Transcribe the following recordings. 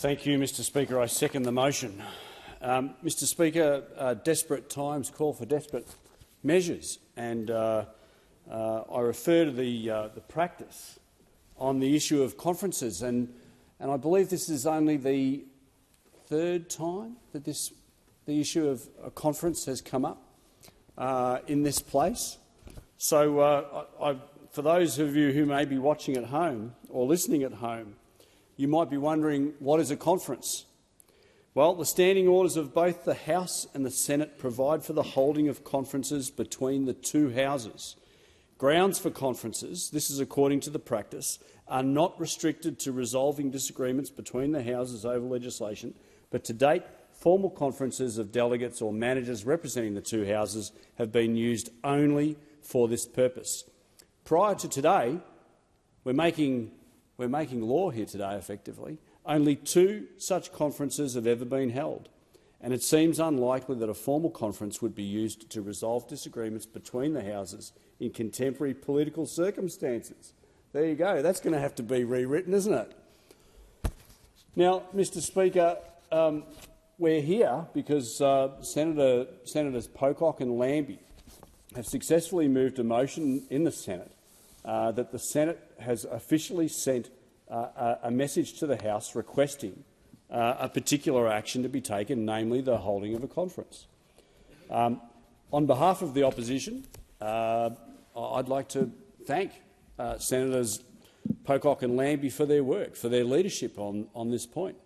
Thank you, Mr Speaker. I second the motion. Mr Speaker, desperate times call for desperate measures, and I refer to the practice on the issue of conferences, and I believe this is only the third time that the issue of a conference has come up in this place. So, for those of you who may be watching at home or listening at home, you might be wondering, what is a conference? Well, the standing orders of both the House and the Senate provide for the holding of conferences between the two houses. Grounds for conferences, this is according to the practice, are not restricted to resolving disagreements between the houses over legislation, but to date, formal conferences of delegates or managers representing the two houses have been used only for this purpose. Prior to today, we're making law here today, effectively. Only 2 such conferences have ever been held, and it seems unlikely that a formal conference would be used to resolve disagreements between the houses in contemporary political circumstances. There you go. That's going to have to be rewritten, isn't it? Now, Mr Speaker, we're here because Senators Pocock and Lambie have successfully moved a motion in the Senate that the Senate has officially sent a message to the House requesting a particular action to be taken, namely the holding of a conference. On behalf of the opposition, I'd like to thank Senators Pocock and Lambie for their work, for their leadership on this point.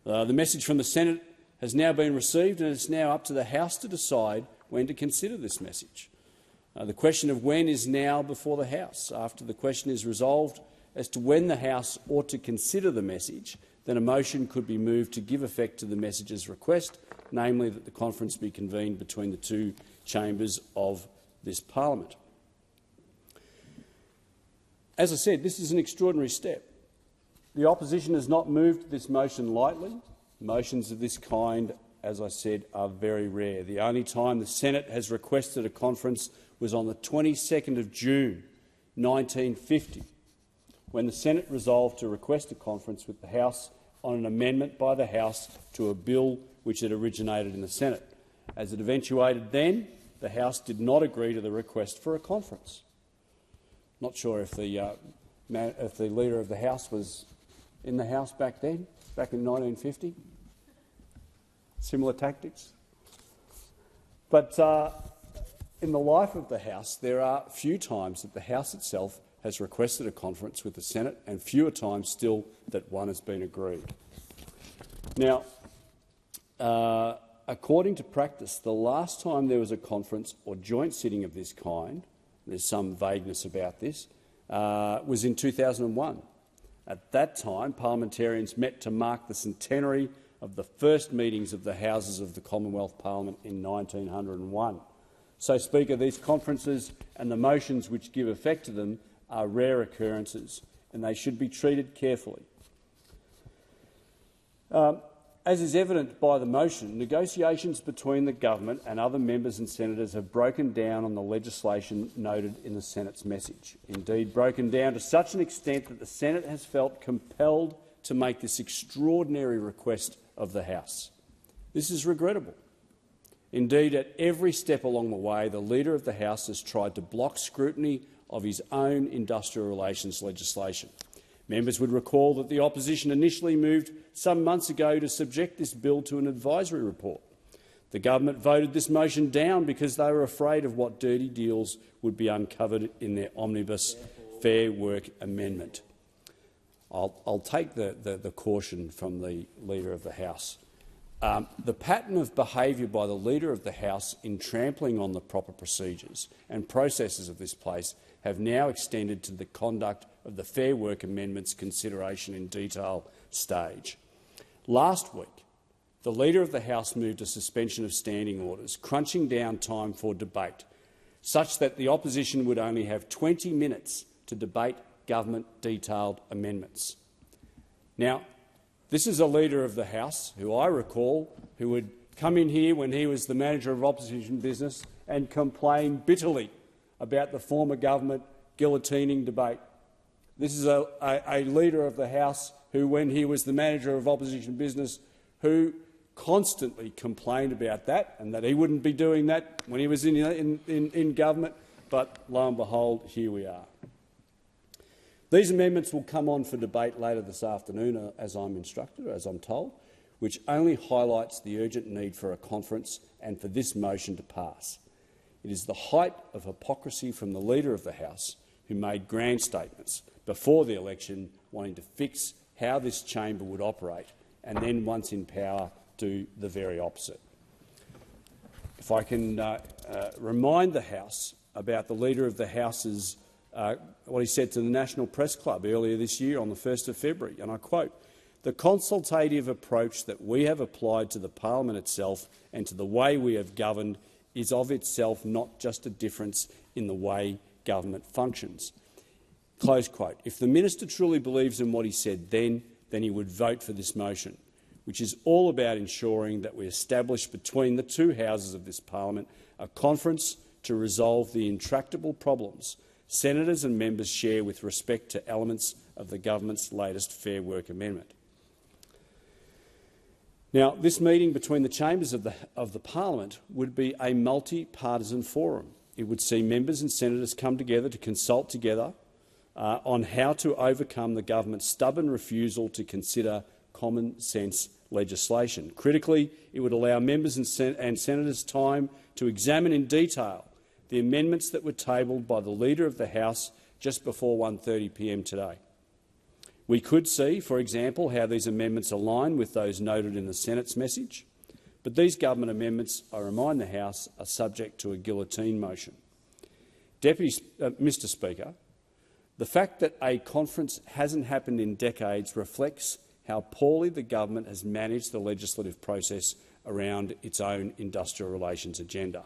The message from the Senate has now been received, and it's now up to the House to decide when to consider this message. The question of when is now before the House. After the question is resolved as to when the House ought to consider the message, then a motion could be moved to give effect to the message's request, namely that the conference be convened between the two chambers of this parliament. As I said, this is an extraordinary step. The opposition has not moved this motion lightly. Motions of this kind, as I said, are very rare. The only time the Senate has requested a conference was on the 22nd of June 1950, when the Senate resolved to request a conference with the House on an amendment by the House to a bill which had originated in the Senate. As it eventuated then, the House did not agree to the request for a conference. Not sure if the Leader of the House was in the House back then, back in 1950. Similar tactics. But in the life of the House, there are few times that the House itself has requested a conference with the Senate, and fewer times still that one has been agreed. Now, according to practice, the last time there was a conference or joint sitting of this kind, there's some vagueness about this, was in 2001. At that time, parliamentarians met to mark the centenary of the first meetings of the Houses of the Commonwealth Parliament in 1901. So, Speaker, these conferences and the motions which give effect to them are rare occurrences, and they should be treated carefully. As is evident by the motion, negotiations between the government and other members and senators have broken down on the legislation noted in the Senate's message. Indeed, broken down to such an extent that the Senate has felt compelled to make this extraordinary request of the House. This is regrettable. Indeed, at every step along the way, the Leader of the House has tried to block scrutiny of his own industrial relations legislation. Members would recall that the opposition initially moved some months ago to subject this bill to an advisory report. The government voted this motion down because they were afraid of what dirty deals would be uncovered in their omnibus Fair Work amendment. I'll take the caution from the Leader of the House. The pattern of behaviour by the Leader of the House in trampling on the proper procedures and processes of this place have now extended to the conduct of the Fair Work Amendment's consideration in detail stage. Last week, the Leader of the House moved a suspension of standing orders, crunching down time for debate, such that the opposition would only have 20 minutes to debate government detailed amendments. Now, this is a Leader of the House who I recall who would come in here when he was the Manager of Opposition Business and complain bitterly about the former government guillotining debate. This is a Leader of the House who, when he was the manager of opposition business, who constantly complained about that and that he wouldn't be doing that when he was in government. But lo and behold, here we are. These amendments will come on for debate later this afternoon, as I'm instructed, or as I'm told, which only highlights the urgent need for a conference and for this motion to pass. It is the height of hypocrisy from the Leader of the House, who made grand statements before the election wanting to fix how this chamber would operate, and then, once in power, do the very opposite. If I can remind the House about the Leader of the House's what he said to the National Press Club earlier this year on the 1st of February, and I quote, "The consultative approach that we have applied to the parliament itself and to the way we have governed is of itself not just a difference in the way government functions." Close quote. If the minister truly believes in what he said then he would vote for this motion, which is all about ensuring that we establish between the two houses of this parliament a conference to resolve the intractable problems senators and members share with respect to elements of the government's latest Fair Work amendment. Now, this meeting between the chambers of the parliament would be a multi-partisan forum. It would see members and senators come together to consult together on how to overcome the government's stubborn refusal to consider common-sense legislation. Critically, it would allow members and senators time to examine in detail the amendments that were tabled by the Leader of the House just before 1:30 p.m. today. We could see, for example, how these amendments align with those noted in the Senate's message, but these government amendments, I remind the House, are subject to a guillotine motion. Mr Speaker, the fact that a conference hasn't happened in decades reflects how poorly the government has managed the legislative process around its own industrial relations agenda.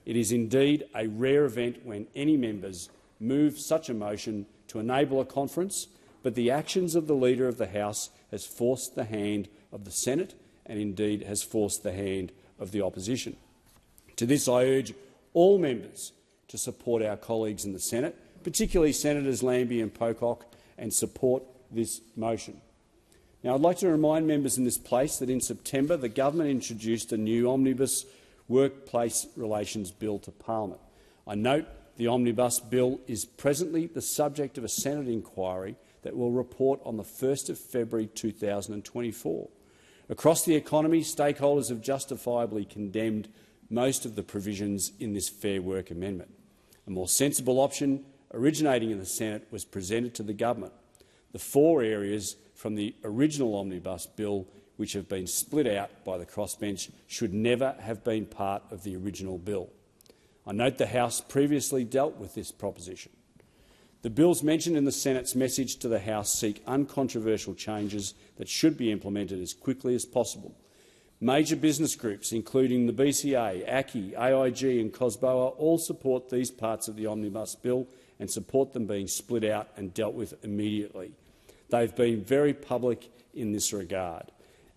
It is indeed a rare event when any members move such a motion to enable a conference, but the actions of the Leader of the House has forced the hand of the Senate and indeed has forced the hand of the opposition. To this I urge all members to support our colleagues in the Senate, particularly Senators Lambie and Pocock, and support this motion. Now, I'd like to remind members in this place that in September the government introduced a new omnibus workplace relations bill to Parliament. I note the omnibus bill is presently the subject of a Senate inquiry that will report on the 1st of February 2024. Across the economy, stakeholders have justifiably condemned most of the provisions in this Fair Work amendment. A more sensible option originating in the Senate was presented to the government. The 4 areas from the original omnibus bill which have been split out by the crossbench should never have been part of the original bill. I note the House previously dealt with this proposition. The bills mentioned in the Senate's message to the House seek uncontroversial changes that should be implemented as quickly as possible. Major business groups, including the BCA, Jacqui, AIG and COSBOA, all support these parts of the omnibus bill and support them being split out and dealt with immediately. They've been very public in this regard.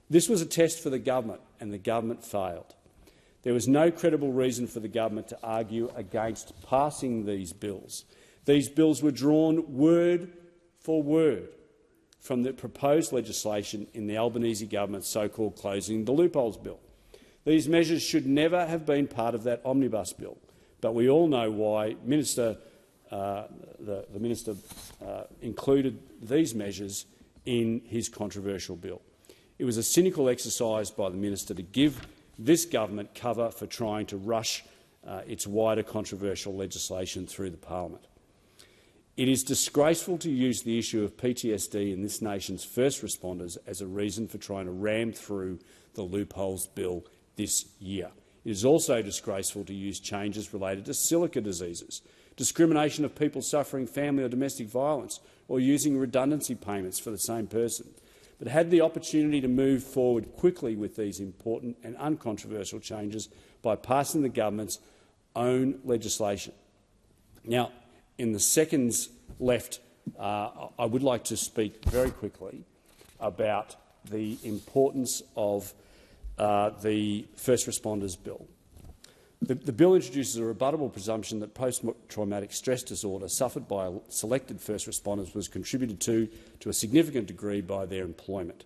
This was a test for the government, and the government failed. There was no credible reason for the government to argue against passing these bills. These bills were drawn word for word from the proposed legislation in the Albanese government's so-called Closing the Loopholes bill. These measures should never have been part of that omnibus bill, but we all know why the minister included these measures in his controversial bill. It was a cynical exercise by the minister to give this government cover for trying to rush its wider controversial legislation through the parliament. It is disgraceful to use the issue of PTSD in this nation's first responders as a reason for trying to ram through the loopholes bill this year. It is also disgraceful to use changes related to silica diseases, discrimination of people suffering family or domestic violence, or using redundancy payments for the same person, but had the opportunity to move forward quickly with these important and uncontroversial changes by passing the government's own legislation. Now, in the seconds left, I would like to speak very quickly about the importance of the First Responders Bill. The bill introduces a rebuttable presumption that post-traumatic stress disorder suffered by selected first responders was contributed to a significant degree by their employment.